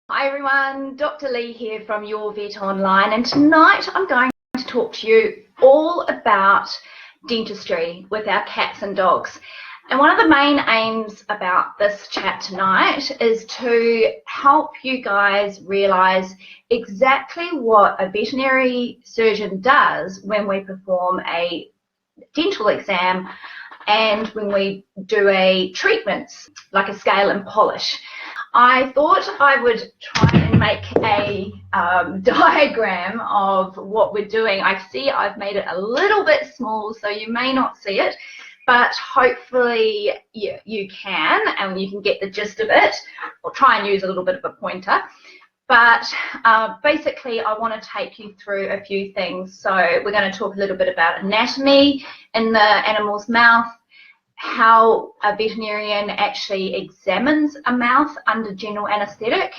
Hi everyone, Dr. Leigh here from Your Vet Online, and tonight I'm going to talk to you all about dentistry with our cats and dogs. And one of the main aims about this chat tonight is to help you guys realize exactly what a veterinary surgeon does when we perform a dental exam and when we do a treatment like a scale and polish. I thought I would try and make a diagram of what we're doing. I see I've made it a little bit small, so you may not see it, but hopefully you can, and you can get the gist of it. I'll try and use a little bit of a pointer. But basically, I want to take you through a few things. So we're going to talk a little bit about anatomy in the animal's mouth, how a veterinarian actually examines a mouth under general anesthetic.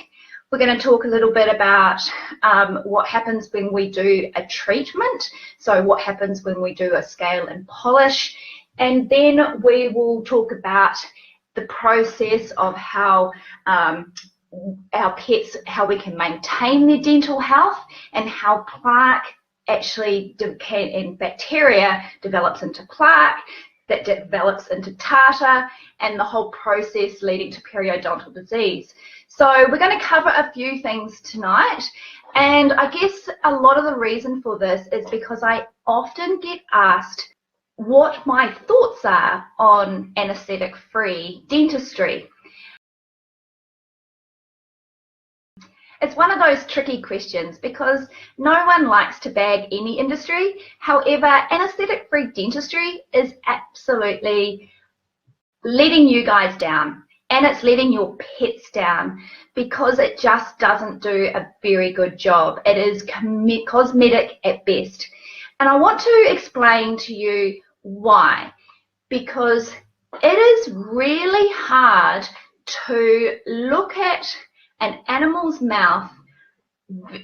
We're going to talk a little bit about what happens when we do a treatment, so what happens when we do a scale and polish, and then we will talk about the process of how our pets, how we can maintain their dental health, and how plaque actually and bacteria develops into plaque, that develops into tartar, and the whole process leading to periodontal disease. So we're going to cover a few things tonight, and I guess a lot of the reason for this is because I often get asked what my thoughts are on anesthetic-free dentistry. It's one of those tricky questions because no one likes to bag any industry. However, anesthetic-free dentistry is absolutely letting you guys down, and it's letting your pets down because it just doesn't do a very good job. It is cosmetic at best. And I want to explain to you why. Because it is really hard to look at an animal's mouth,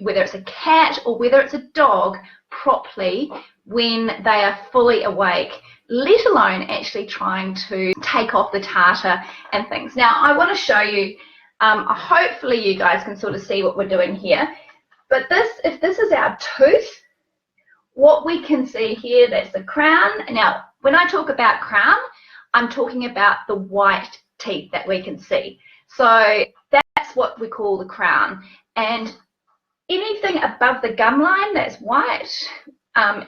whether it's a cat or whether it's a dog, properly when they are fully awake, let alone actually trying to take off the tartar and things. Now, I want to show you, hopefully you guys can sort of see what we're doing here, but if this is our tooth, what we can see here, that's the crown. Now, when I talk about crown, I'm talking about the white teeth that we can see. So that's what we call the crown, and anything above the gum line that's white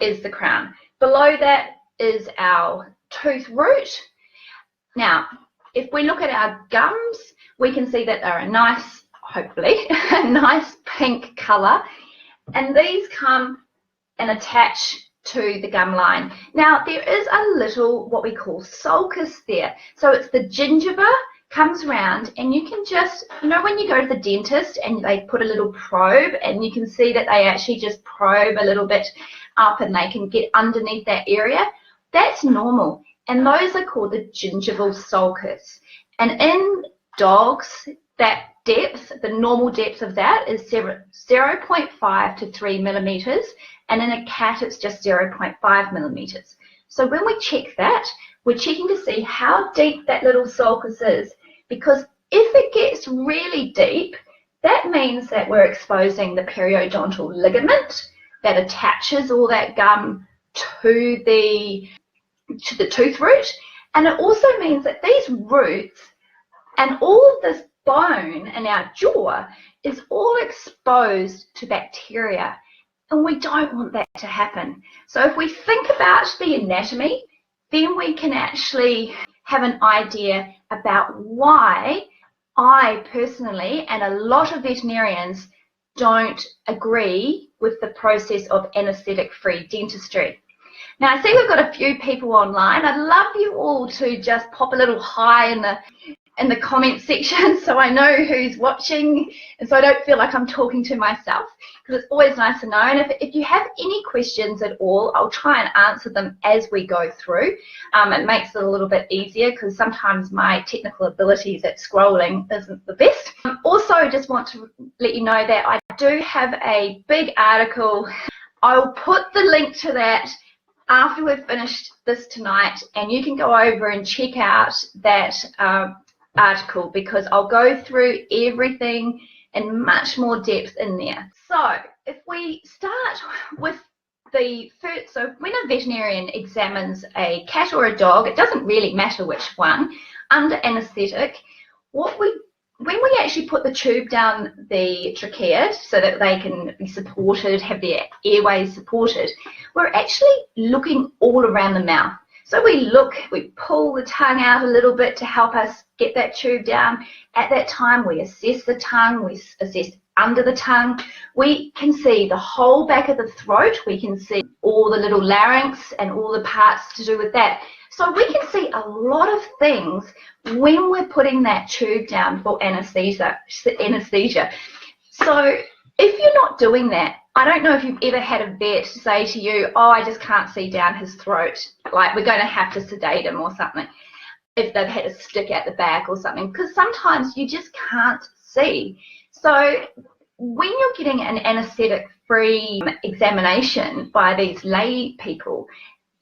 is the crown. Below that is our tooth root. Now, if we look at our gums, we can see that they're a nice, hopefully, a nice pink color, and these come and attach to the gum line. Now, there is a little what we call sulcus there. So it's the gingiva comes around, and you can just, you know, when you go to the dentist and they put a little probe, and you can see that they actually just probe a little bit up and they can get underneath that area. That's normal, and those are called the gingival sulcus. And in dogs, that depth, the normal depth of that is 0.5 to 3 millimeters, and in a cat it's just 0.5 millimeters. So when we check that, we're checking to see how deep that little sulcus is, because if it gets really deep, that means that we're exposing the periodontal ligament that attaches all that gum to the tooth root, and it also means that these roots and all of this bone in our jaw is all exposed to bacteria, and we don't want that to happen. So if we think about the anatomy, then we can actually have an idea about why I personally and a lot of veterinarians don't agree with the process of anesthetic-free dentistry. Now, I see we've got a few people online. I'd love you all to just pop a little hi in the comment section so I know who's watching, and so I don't feel like I'm talking to myself, because it's always nice to know. And if you have any questions at all, I'll try and answer them as we go through. It makes it a little bit easier because sometimes my technical abilities at scrolling isn't the best. Also, just want to let you know that I do have a big article. I'll put the link to that after we've finished this tonight, and you can go over and check out that article, because I'll go through everything and much more depth in there. So if we start with the first, so when a veterinarian examines a cat or a dog, it doesn't really matter which one, under anaesthetic, when we actually put the tube down the trachea so that they can be supported, have their airways supported, we're actually looking all around the mouth. So we pull the tongue out a little bit to help us get that tube down. At that time, we assess the tongue, we assess under the tongue. We can see the whole back of the throat. We can see all the little larynx and all the parts to do with that. So we can see a lot of things when we're putting that tube down for anesthesia. So if you're not doing that, I don't know if you've ever had a vet say to you, oh, I just can't see down his throat, like we're going to have to sedate him or something, if they've had a stick at the back or something, because sometimes you just can't see. So when you're getting an anesthetic-free examination by these lay people,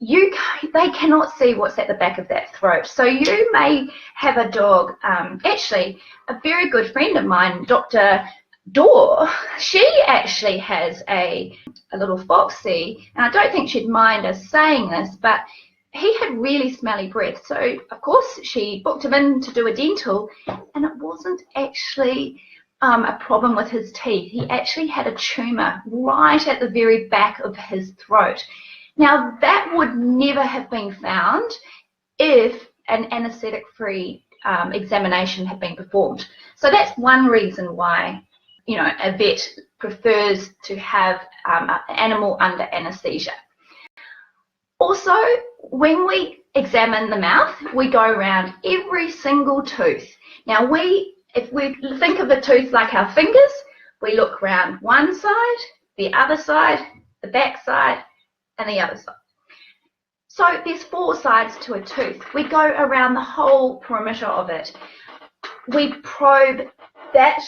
they cannot see what's at the back of that throat. So you may have a dog, actually a very good friend of mine, Dr. Door, she actually has a little foxy, and I don't think she'd mind us saying this, but he had really smelly breath. So of course she booked him in to do a dental, and it wasn't actually a problem with his teeth. He actually had a tumour right at the very back of his throat. Now that would never have been found if an anaesthetic-free examination had been performed. So that's one reason why, you know, a vet prefers to have an animal under anaesthesia. Also, when we examine the mouth, we go around every single tooth. Now if we think of a tooth like our fingers, we look around one side, the other side, the back side, and the other side. So there's 4 sides to a tooth. We go around the whole perimeter of it. We probe that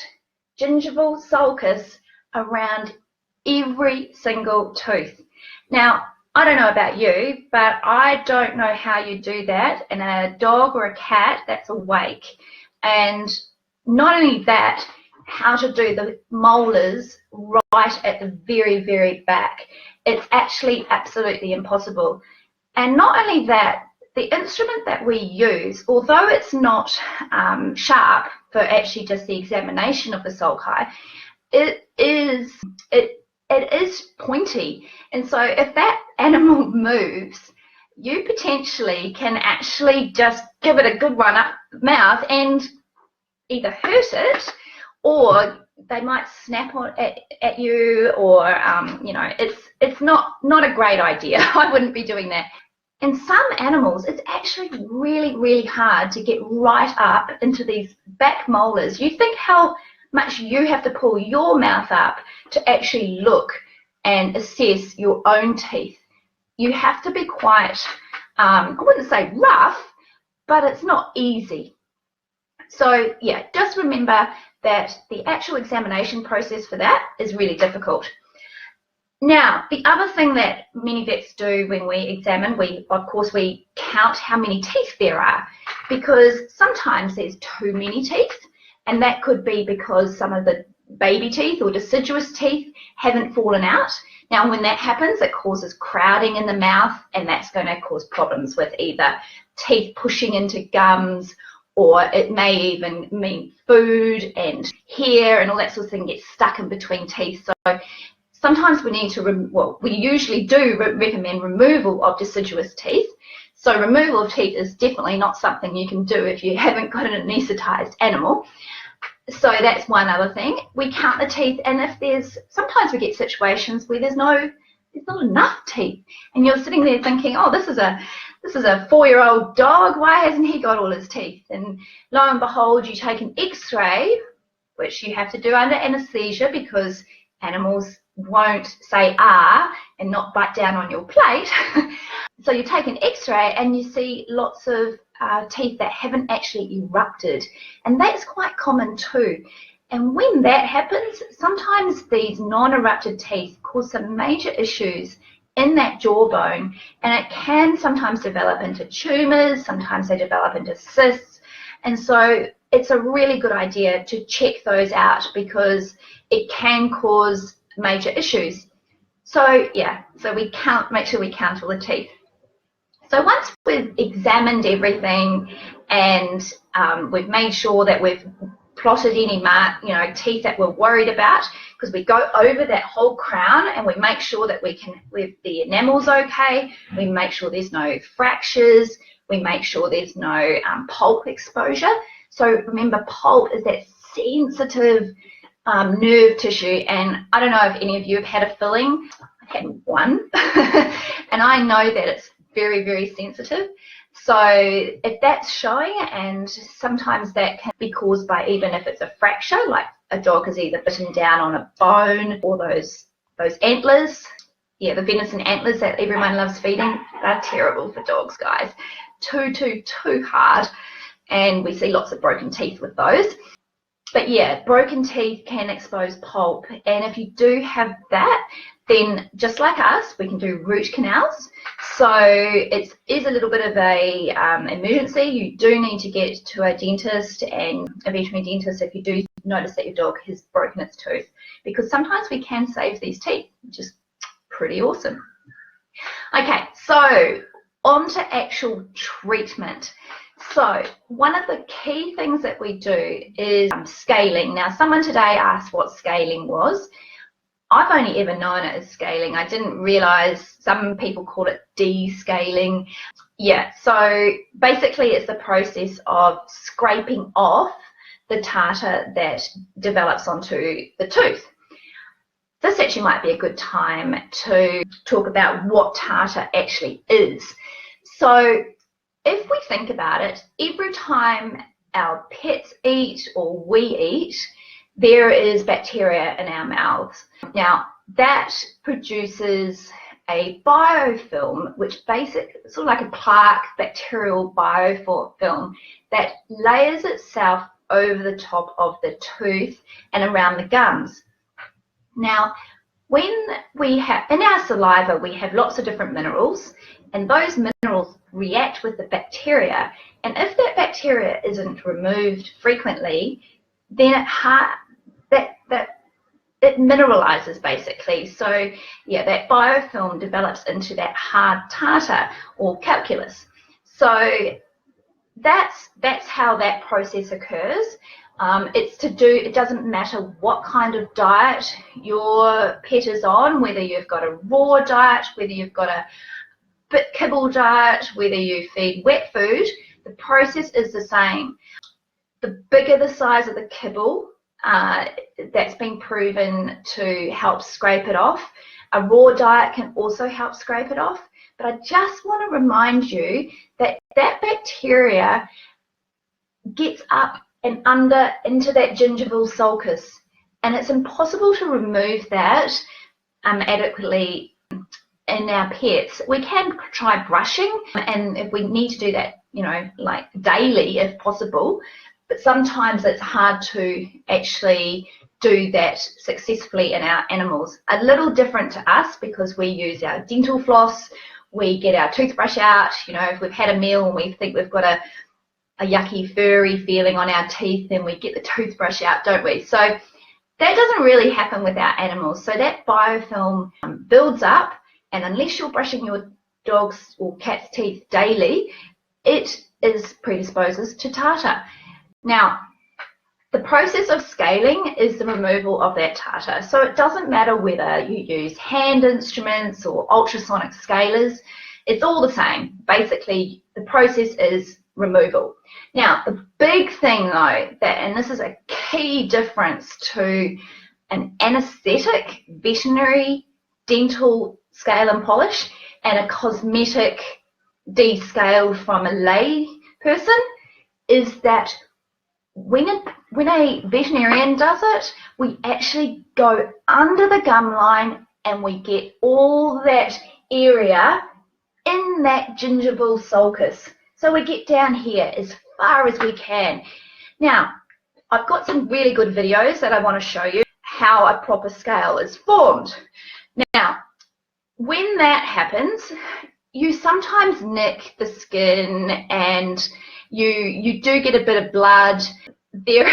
gingival sulcus around every single tooth. Now, I don't know about you, but I don't know how you do that in a dog or a cat that's awake. And not only that, how to do the molars right at the very, very back. It's actually absolutely impossible. And not only that, the instrument that we use, although it's not sharp for actually just the examination of the sulci, it is pointy. And so if that animal moves, you potentially can actually just give it a good run up the mouth and either hurt it, or they might snap at you, or you know, it's not a great idea. I wouldn't be doing that. In some animals, it's actually really, really hard to get right up into these back molars. You think how much you have to pull your mouth up to actually look and assess your own teeth. You have to be quite, I wouldn't say rough, but it's not easy. So yeah, just remember that the actual examination process for that is really difficult. Now, the other thing that many vets do when we examine, of course we count how many teeth there are, because sometimes there's too many teeth, and that could be because some of the baby teeth or deciduous teeth haven't fallen out. Now, when that happens, it causes crowding in the mouth, and that's going to cause problems with either teeth pushing into gums, or it may even mean food and hair and all that sort of thing gets stuck in between teeth. So sometimes we need to, we usually do recommend removal of deciduous teeth. So removal of teeth is definitely not something you can do if you haven't got an anesthetized animal. So that's one other thing. We count the teeth, and sometimes we get situations where there's not enough teeth, and you're sitting there thinking, oh, this is a 4-year-old dog, why hasn't he got all his teeth? And lo and behold, you take an x-ray, which you have to do under anesthesia because animals won't say and not bite down on your plate. So you take an x-ray and you see lots of teeth that haven't actually erupted, and that's quite common too. And when that happens, sometimes these non-erupted teeth cause some major issues in that jawbone, and it can sometimes develop into tumours, sometimes they develop into cysts. And so it's a really good idea to check those out because it can cause major issues. So yeah, so we make sure we count all the teeth. So once we've examined everything and we've made sure that we've plotted any teeth that we're worried about, because we go over that whole crown and we make sure that the enamel's okay, we make sure there's no fractures, we make sure there's no pulp exposure. So remember, pulp is that sensitive nerve tissue, and I don't know if any of you have had a filling. I've had one and I know that it's very, very sensitive. So if that's showing, and sometimes that can be caused by, even if it's a fracture, like a dog has either bitten down on a bone, or those antlers, yeah, the venison antlers that everyone loves feeding, they're terrible for dogs, guys. Too hard, and we see lots of broken teeth with those. But yeah, broken teeth can expose pulp, and if you do have that, then just like us, we can do root canals. So it is a little bit of a emergency. You do need to get to a dentist, and a veterinary dentist, if you do notice that your dog has broken its tooth, because sometimes we can save these teeth, which is pretty awesome. Okay, so on to actual treatment. So one of the key things that we do is scaling. Now, someone today asked what scaling was. I've only ever known it as scaling. I didn't realize some people call it descaling. Yeah, so basically it's the process of scraping off the tartar that develops onto the tooth. This actually might be a good time to talk about what tartar actually is. So if we think about it, every time our pets eat or we eat, there is bacteria in our mouths. Now, that produces a biofilm, which basically is sort of like a plaque bacterial biofilm that layers itself over the top of the tooth and around the gums. Now, when we have, in our saliva, we have lots of different minerals, and those minerals react with the bacteria. And if that bacteria isn't removed frequently, then it mineralizes basically. So yeah, that biofilm develops into that hard tartar or calculus. So that's how that process occurs. It doesn't matter what kind of diet your pet is on, whether you've got a raw diet, whether you've got a bit kibble diet, whether you feed wet food, the process is the same. The bigger the size of the kibble, that's been proven to help scrape it off. A raw diet can also help scrape it off. But I just want to remind you that that bacteria gets up and under into that gingival sulcus, and it's impossible to remove that adequately in our pets. We can try brushing, and if we need to do that, like daily if possible, but sometimes it's hard to actually do that successfully in our animals. A little different to us because we use our dental floss, we get our toothbrush out, if we've had a meal and we think we've got a yucky furry feeling on our teeth, then we get the toothbrush out, don't we? So that doesn't really happen with our animals. So that biofilm builds up, and unless you're brushing your dog's or cat's teeth daily, it predisposes to tartar. Now, the process of scaling is the removal of that tartar. So it doesn't matter whether you use hand instruments or ultrasonic scalers, it's all the same. Basically, the process is removal. Now, the big thing though, and this is a key difference to an anesthetic, veterinary, dental scale and polish, and a cosmetic descaled from a lay person, is that when a veterinarian does it, we actually go under the gum line and we get all that area in that gingival sulcus. So we get down here as far as we can. Now, I've got some really good videos that I want to show you how a proper scale is formed. Now, when that happens, you sometimes nick the skin and you do get a bit of blood. there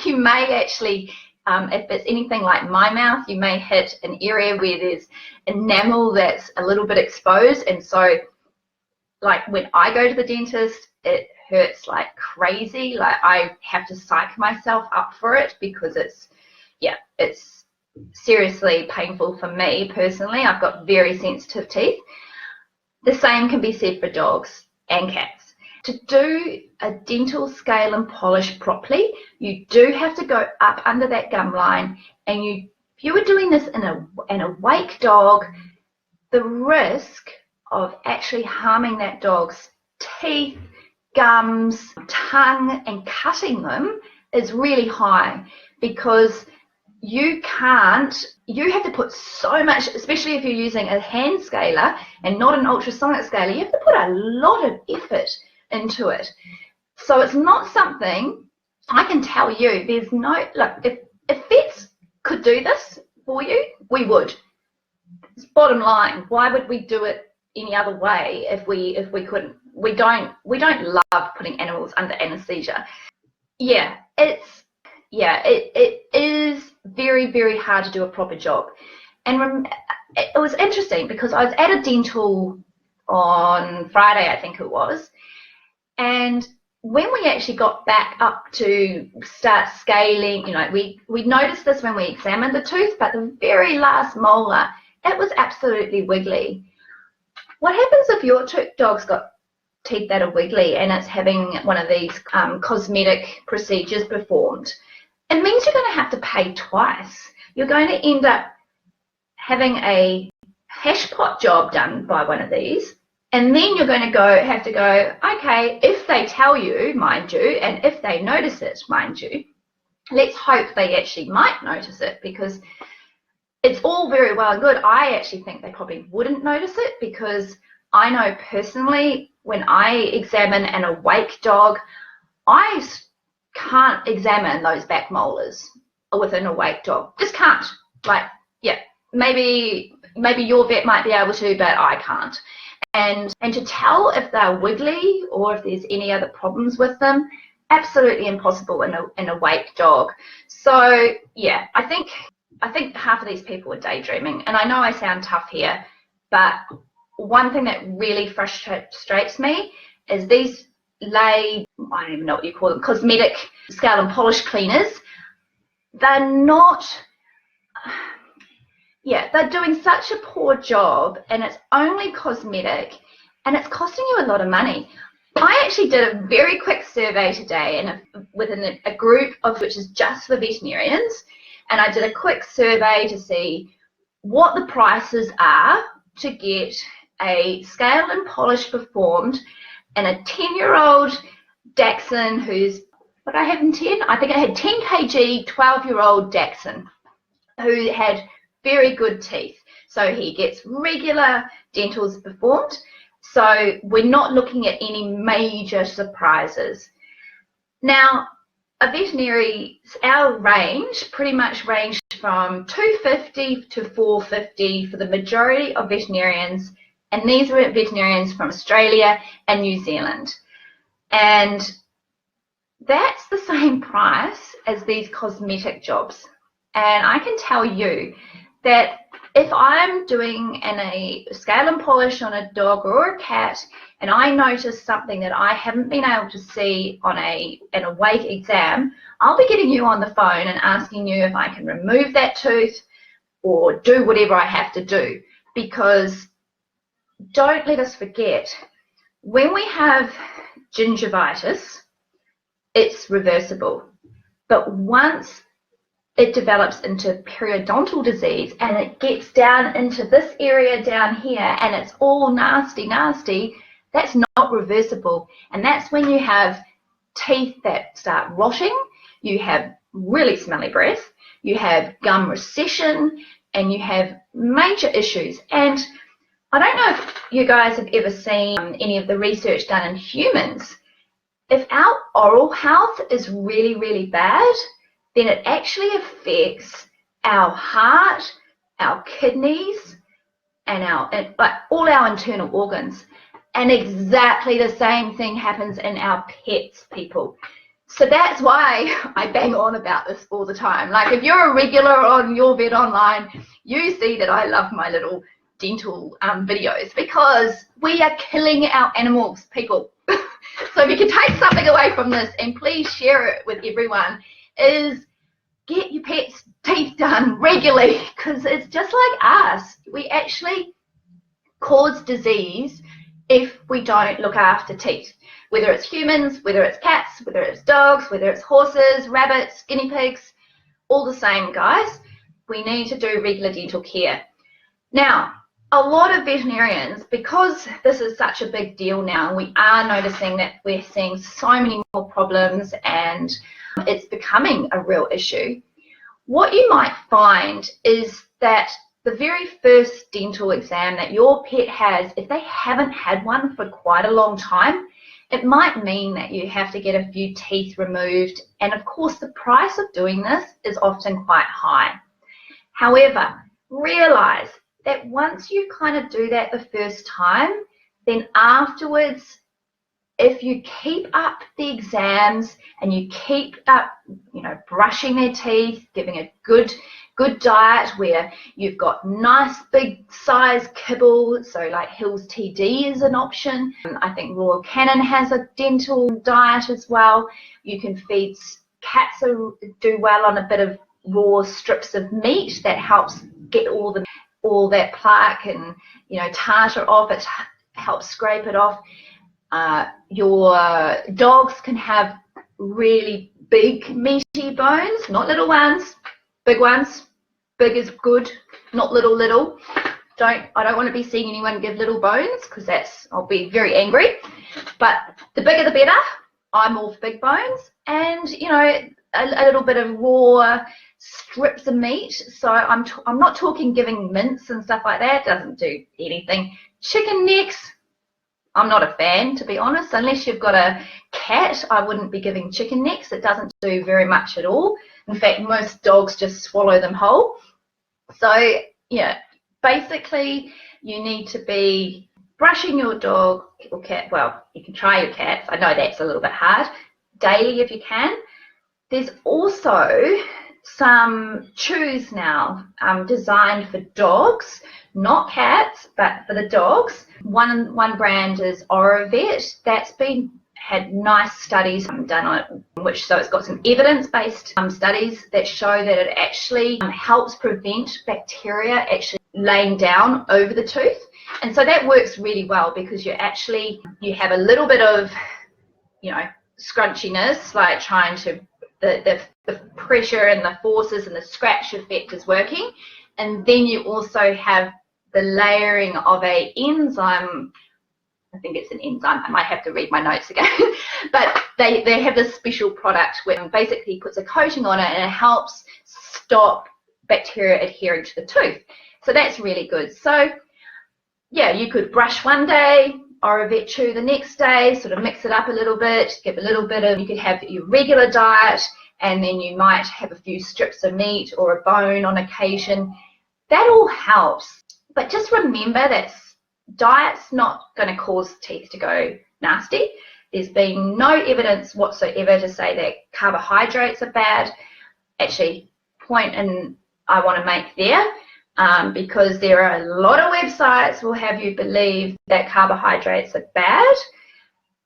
you may actually, if it's anything like my mouth, you may hit an area where there's enamel that's a little bit exposed, and so like when I go to the dentist, it hurts like crazy. Like I have to psych myself up for it because it's seriously painful for me personally. I've got very sensitive teeth. The same can be said for dogs and cats. To do a dental scale and polish properly, you do have to go up under that gum line, and if you were doing this in an awake dog, the risk of actually harming that dog's teeth, gums, tongue, and cutting them is really high, because you have to put so much, especially if you're using a hand scaler and not an ultrasonic scaler, you have to put a lot of effort into it. So it's not something, I can tell you, there's no, look, if vets could do this for you, we would. It's bottom line. Why would we do it any other way if we couldn't? We don't love putting animals under anesthesia. Yeah, it is very, very hard to do a proper job. And it was interesting because I was at a dental on Friday, I think it was, and when we actually got back up to start scaling, you know, we noticed this when we examined the tooth, but the very last molar, it was absolutely wiggly. What happens if your dog's got teeth that are wiggly and it's having one of these cosmetic procedures performed? It means you're going to have to pay twice. You're going to end up having a hash pot job done by one of these, and then you're going to have to go, okay, if they tell you, mind you, and if they notice it, mind you, let's hope they actually might notice it, because it's all very well and good. I actually think they probably wouldn't notice it, because I know personally when I examine an awake dog, I can't examine those back molars with an awake dog. Just can't. Like, yeah, maybe your vet might be able to, but I can't. And to tell if they're wiggly or if there's any other problems with them, absolutely impossible in an awake dog. So yeah, I think half of these people are daydreaming. And I know I sound tough here, but one thing that really frustrates me is these I don't even know what you call them, cosmetic scale and polish cleaners. They're not, they're doing such a poor job, and it's only cosmetic, and it's costing you a lot of money. I actually did a very quick survey today within a group of which is just for veterinarians, and I did a quick survey to see what the prices are to get a scale and polish performed and a 10-year-old Dachshund who's, what I have in 10? I think I had 10 kg, 12-year-old Dachshund who had very good teeth. So he gets regular dentals performed. So we're not looking at any major surprises. Now, a veterinary, our range pretty much ranged from $250 to $450 for the majority of veterinarians, and these were veterinarians from Australia and New Zealand. And that's the same price as these cosmetic jobs. And I can tell you that if I'm doing a scale and polish on a dog or a cat, and I notice something that I haven't been able to see on an awake exam, I'll be getting you on the phone and asking you if I can remove that tooth or do whatever I have to do. Because don't let us forget, when we have gingivitis, it's reversible. But once it develops into periodontal disease and it gets down into this area down here and it's all nasty, that's not reversible. And that's when you have teeth that start rotting, you have really smelly breath, you have gum recession, and you have major issues. And I don't know if you guys have ever seen any of the research done in humans. If our oral health is really, really bad, then it actually affects our heart, our kidneys, and all our internal organs. And exactly the same thing happens in our pets, people. So that's why I bang on about this all the time. Like, if you're a regular on Your Vet Online, you see that I love my little dental videos, because we are killing our animals, people. So if you can take something away from this, and please share it with everyone, is get your pet's teeth done regularly, because it's just like us. We actually cause disease if we don't look after teeth. Whether it's humans, whether it's cats, whether it's dogs, whether it's horses, rabbits, guinea pigs, all the same, guys. We need to do regular dental care. Now, a lot of veterinarians, because this is such a big deal now, we are noticing that we're seeing so many more problems, and it's becoming a real issue. What you might find is that the very first dental exam that your pet has, if they haven't had one for quite a long time, it might mean that you have to get a few teeth removed, and of course the price of doing this is often quite high. However, realize that once you kind of do that the first time, then afterwards, if you keep up the exams and you keep up, brushing their teeth, giving a good diet where you've got nice big size kibble, so like Hill's TD is an option. I think Royal Canin has a dental diet as well. You can feed cats who do well on a bit of raw strips of meat that helps get all that plaque and tartar off. It helps scrape it off. Your dogs can have really big meaty bones, not little ones, big ones. Big is good, not little. I don't want to be seeing anyone give little bones, because I'll be very angry. But the bigger the better. I'm all for big bones, and a little bit of raw strips of meat. So I'm not talking giving mince and stuff like that. It doesn't do anything. Chicken necks, I'm not a fan, to be honest. Unless you've got a cat, I wouldn't be giving chicken necks. It doesn't do very much at all. In fact, most dogs just swallow them whole. So, basically you need to be brushing your dog or cat, well, you can try your cats, I know that's a little bit hard, daily if you can. There's also some chews now designed for dogs, not cats, but for the dogs. One brand is Orovet. That's had nice studies done on it, so it's got some evidence-based studies that show that it actually helps prevent bacteria actually laying down over the tooth. And so that works really well, because you have a little bit of scrunchiness, like trying to the pressure and the forces and the scratch effect is working, and then you also have the layering of a enzyme. I think it's an enzyme. I might have to read my notes again. But they have this special product where basically puts a coating on it, and it helps stop bacteria adhering to the tooth. So that's really good. So yeah, you could brush one day, Orovet chew the next day, sort of mix it up a little bit, give a little bit of, you could have your regular diet, and then you might have a few strips of meat or a bone on occasion. That all helps. But just remember that diet's not going to cause teeth to go nasty. There's been no evidence whatsoever to say that carbohydrates are bad. Actually, point and I want to make there, because there are a lot of websites will have you believe that carbohydrates are bad.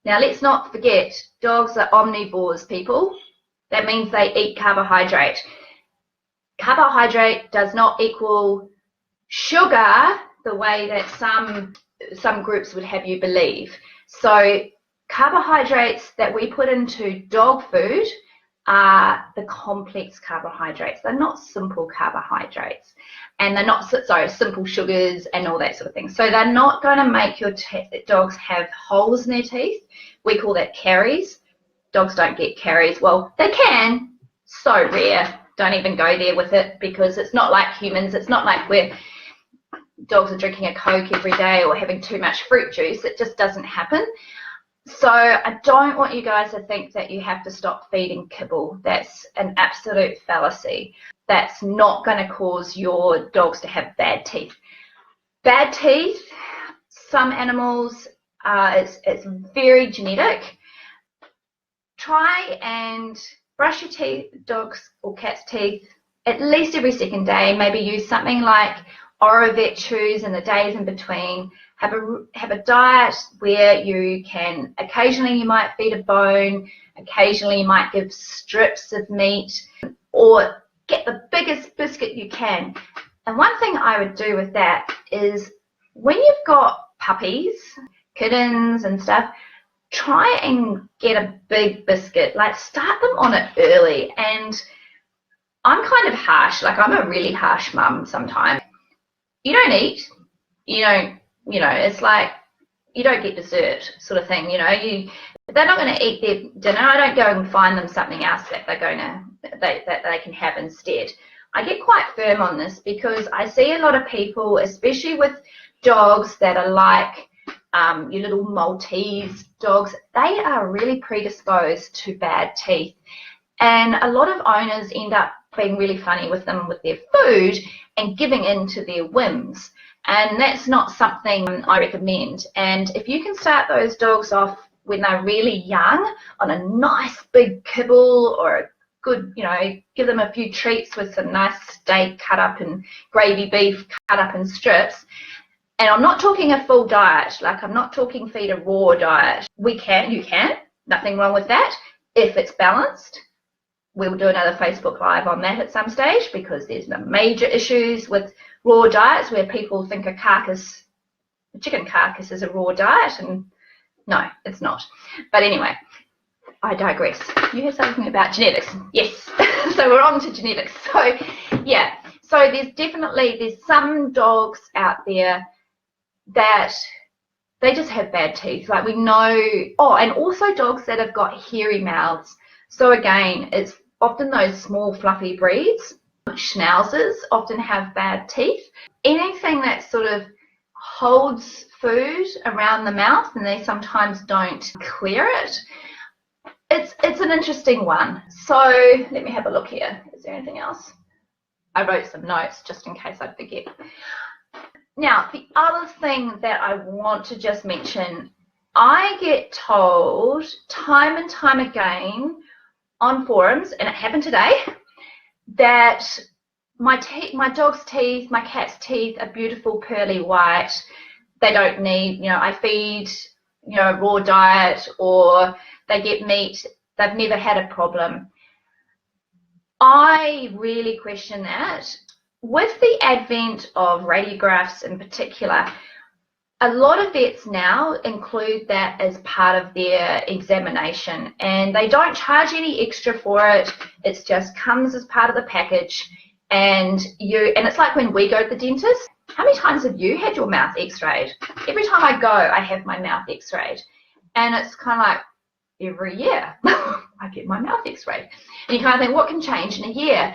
Now, let's not forget, dogs are omnivores, people. That means they eat carbohydrate. Carbohydrate does not equal sugar the way that some groups would have you believe. So carbohydrates that we put into dog food are the complex carbohydrates. They're not simple carbohydrates, and they're not simple sugars and all that sort of thing. So they're not going to make your dogs have holes in their teeth. We call that caries. Dogs don't get caries. Well, they can. So rare. Don't even go there with it, because it's not like humans. It's not like dogs are drinking a Coke every day or having too much fruit juice. It just doesn't happen. So I don't want you guys to think that you have to stop feeding kibble. That's an absolute fallacy. That's not going to cause your dogs to have bad teeth. Bad teeth, some animals, it's very genetic. try and brush your teeth, dog's or cat's teeth, at least every second day. Maybe use something like Orovet chews in the days in between. Have a diet where you can, occasionally you might feed a bone, occasionally you might give strips of meat, or get the biggest biscuit you can. And one thing I would do with that is when you've got puppies, kittens and stuff, try and get a big biscuit. Like, start them on it early. And I'm kind of harsh, like I'm a really harsh mum sometimes. You don't eat, it's like you don't get dessert sort of thing, if they're not going to eat their dinner, I don't go and find them something else that they can have instead. I get quite firm on this because I see a lot of people, especially with dogs that are like your little Maltese dogs, they are really predisposed to bad teeth. And a lot of owners end up being really funny with them with their food and giving in to their whims. And that's not something I recommend. And if you can start those dogs off when they're really young on a nice big kibble or a good, give them a few treats with some nice steak cut up and gravy beef cut up in strips. And I'm not talking a full diet, like I'm not talking feed a raw diet. You can, nothing wrong with that if it's balanced. We'll do another Facebook Live on that at some stage because there's no major issues with raw diets where people think a chicken carcass is a raw diet, and no, it's not. But anyway, I digress. You had something about genetics. Yes, so we're on to genetics. So yeah, so there's some dogs out there that they just have bad teeth. Like we know, and also dogs that have got hairy mouths. So again, it's often those small fluffy breeds. Schnauzers often have bad teeth. Anything that sort of holds food around the mouth and they sometimes don't clear it, it's an interesting one. So let me have a look here. Is there anything else? I wrote some notes just in case I forget. Now, the other thing that I want to just mention, I get told time and time again on forums, and it happened today, that my dog's teeth, my cat's teeth are beautiful pearly white. They don't need, I feed, a raw diet, or they get meat. They've never had a problem. I really question that. With the advent of radiographs in particular, a lot of vets now include that as part of their examination, and they don't charge any extra for it. It just comes as part of the package. And it's like when we go to the dentist. How many times have you had your mouth x-rayed? Every time I go, I have my mouth x-rayed. And it's kind of like every year I get my mouth x-rayed. And you kind of think, what can change in a year?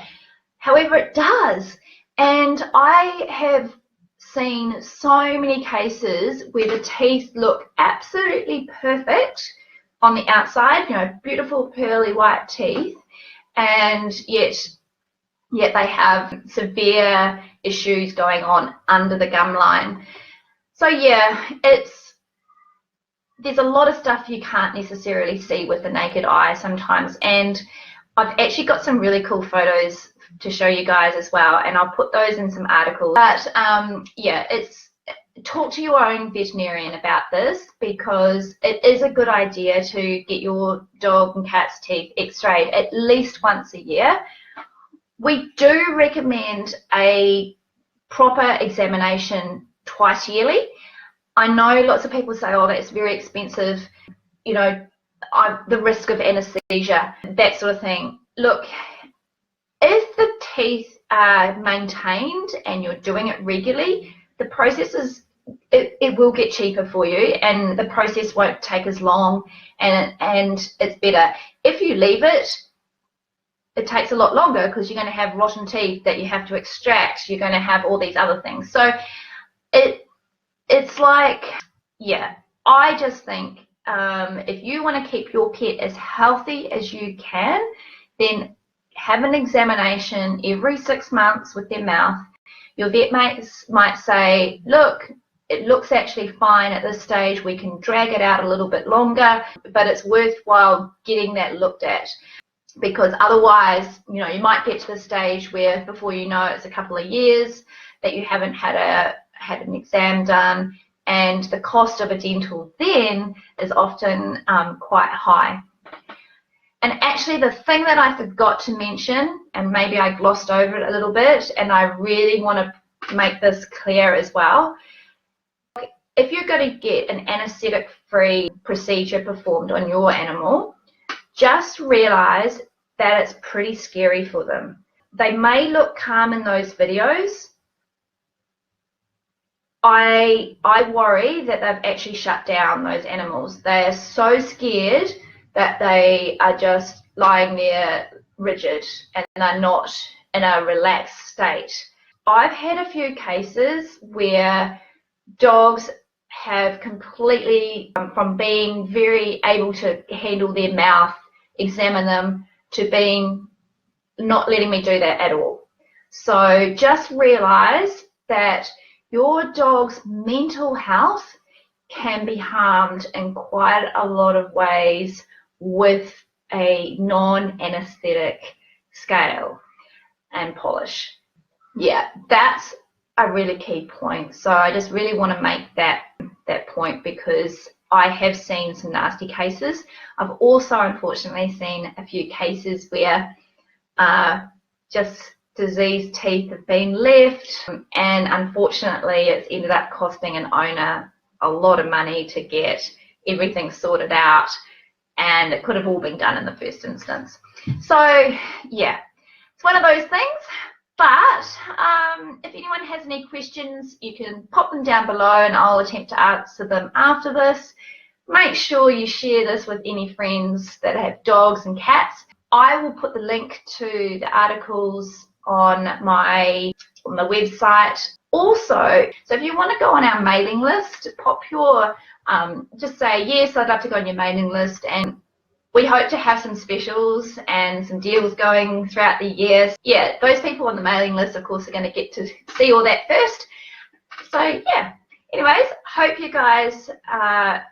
However, it does. And I have seen so many cases where the teeth look absolutely perfect on the outside, beautiful pearly white teeth, and yet they have severe issues going on under the gum line. So yeah, there's a lot of stuff you can't necessarily see with the naked eye sometimes, and I've actually got some really cool photos to show you guys as well, and I'll put those in some articles. But yeah, talk to your own veterinarian about this, because it is a good idea to get your dog and cat's teeth x-rayed at least once a year. We do recommend a proper examination twice yearly. I know lots of people say, oh, that's very expensive, the risk of anesthesia, that sort of thing. Look, if the teeth are maintained and you're doing it regularly, the process it will get cheaper for you, and the process won't take as long, and it's better. If you leave it, it takes a lot longer because you're going to have rotten teeth that you have to extract. You're going to have all these other things. So it's like, yeah, I just think if you want to keep your pet as healthy as you can, then have an examination every 6 months with their mouth. Your vet mates might say, look, it looks actually fine at this stage, we can drag it out a little bit longer, but it's worthwhile getting that looked at, because otherwise, you know, you might get to the stage where before you know it's a couple of years that you haven't had an exam done, and the cost of a dental then is often quite high. And actually, the thing that I forgot to mention, and maybe I glossed over it a little bit, and I really want to make this clear as well, if you're going to get an anesthetic-free procedure performed on your animal, just realize that it's pretty scary for them. They may look calm in those videos. I worry that they've actually shut down those animals. They are so scared that they are just lying there rigid and are not in a relaxed state. I've had a few cases where dogs have completely, from being very able to handle their mouth, examine them, to being not letting me do that at all. So just realize that your dog's mental health can be harmed in quite a lot of ways with a non-anesthetic scale and polish. Yeah, that's a really key point. So I just really want to make that point, because I have seen some nasty cases. I've also unfortunately seen a few cases where just diseased teeth have been left, and unfortunately it's ended up costing an owner a lot of money to get everything sorted out, and it could have all been done in the first instance. So yeah, it's one of those things. But if anyone has any questions, you can pop them down below and I'll attempt to answer them after this. Make sure you share this with any friends that have dogs and cats. I will put the link to the articles on the website. Also, so if you want to go on our mailing list, pop your, just say, yes, I'd love to go on your mailing list, and we hope to have some specials and some deals going throughout the year. Yeah, those people on the mailing list, of course, are going to get to see all that first. So yeah, anyways, hope you guys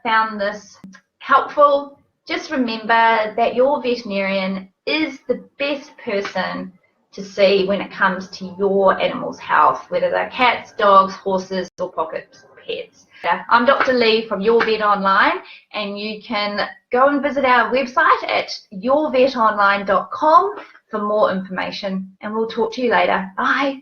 found this helpful. Just remember that your veterinarian is the best person to see when it comes to your animal's health, whether they're cats, dogs, horses, or pocket pets. I'm Dr. Leigh from Your Vet Online, and you can go and visit our website at yourvetonline.com for more information, and we'll talk to you later. Bye.